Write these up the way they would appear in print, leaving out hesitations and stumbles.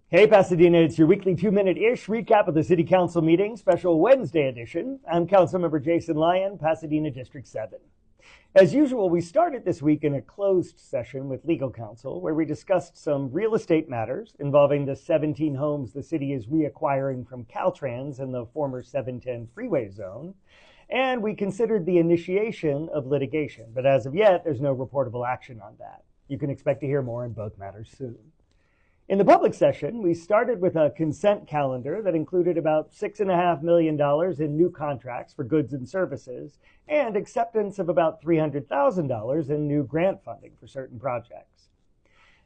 Hey Pasadena, it's your weekly 2-minute-ish recap of the City Council meeting, special Wednesday edition. I'm Councilmember Jason Lyon, Pasadena District 7. As usual, we started this week in a closed session with legal counsel where we discussed some real estate matters involving the 17 homes the city is reacquiring from Caltrans in the former 710 freeway zone. And we considered the initiation of litigation, but as of yet, there's no reportable action on that. You can expect to hear more on both matters soon. In the public session, we started with a consent calendar that included about $6.5 million in new contracts for goods and services and acceptance of about $300,000 in new grant funding for certain projects.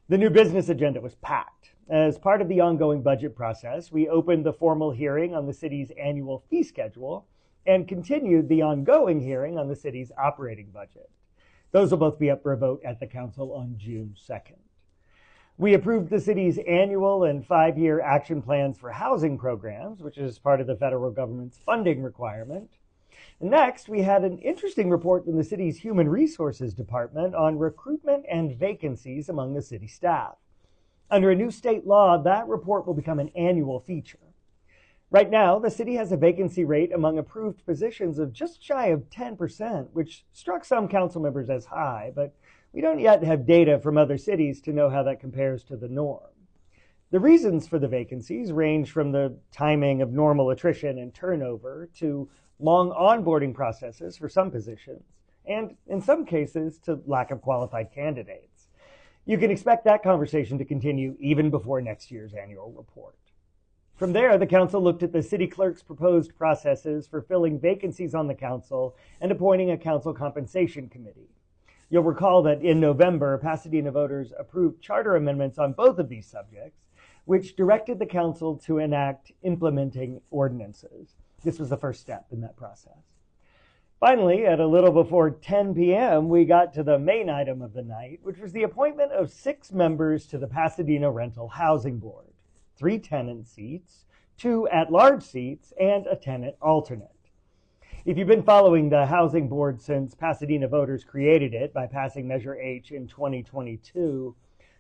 The new business agenda was packed. As part of the ongoing budget process, we opened the formal hearing on the city's annual fee schedule and continued the ongoing hearing on the city's operating budget. Those will both be up for a vote at the council on June 2nd. We approved the city's annual and 5-year action plans for housing programs, which is part of the federal government's funding requirement. Next, we had an interesting report from the city's Human Resources Department on recruitment and vacancies among the city staff. Under a new state law, that report will become an annual feature. Right now, the city has a vacancy rate among approved positions of just shy of 10%, which struck some council members as high, but we don't yet have data from other cities to know how that compares to the norm. The reasons for the vacancies range from the timing of normal attrition and turnover to long onboarding processes for some positions, and in some cases to lack of qualified candidates. You can expect that conversation to continue even before next year's annual report. From there, the council looked at the city clerk's proposed processes for filling vacancies on the council and appointing a council compensation committee. You'll recall that in November, Pasadena voters approved charter amendments on both of these subjects, which directed the council to enact implementing ordinances. This was the first step in that process. Finally, at a little before 10 p.m., we got to the main item of the night, which was the appointment of 6 members to the Pasadena Rental Housing Board, 3 tenant seats, 2 at-large seats, and a tenant alternate. If you've been following the Housing Board since Pasadena voters created it by passing Measure H in 2022,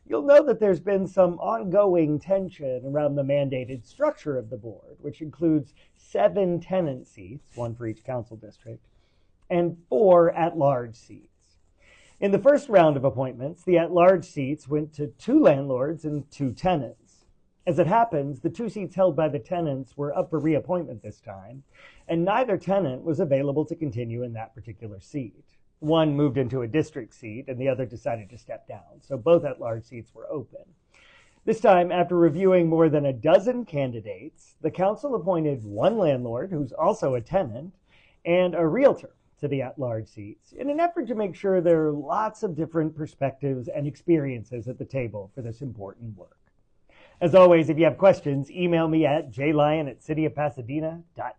you'll know that there's been some ongoing tension around the mandated structure of the board, which includes 7 tenant seats, 1 for each council district, and 4 at-large seats. In the first round of appointments, the at-large seats went to 2 landlords and 2 tenants. As it happens, the 2 seats held by the tenants were up for reappointment this time, and neither tenant was available to continue in that particular seat. One moved into a district seat, and the other decided to step down, so both at-large seats were open. This time, after reviewing more than a dozen candidates, the council appointed 1 landlord, who's also a tenant, and a realtor to the at-large seats in an effort to make sure there are lots of different perspectives and experiences at the table for this important work. As always, if you have questions, email me at jlyon@cityofpasadena.net.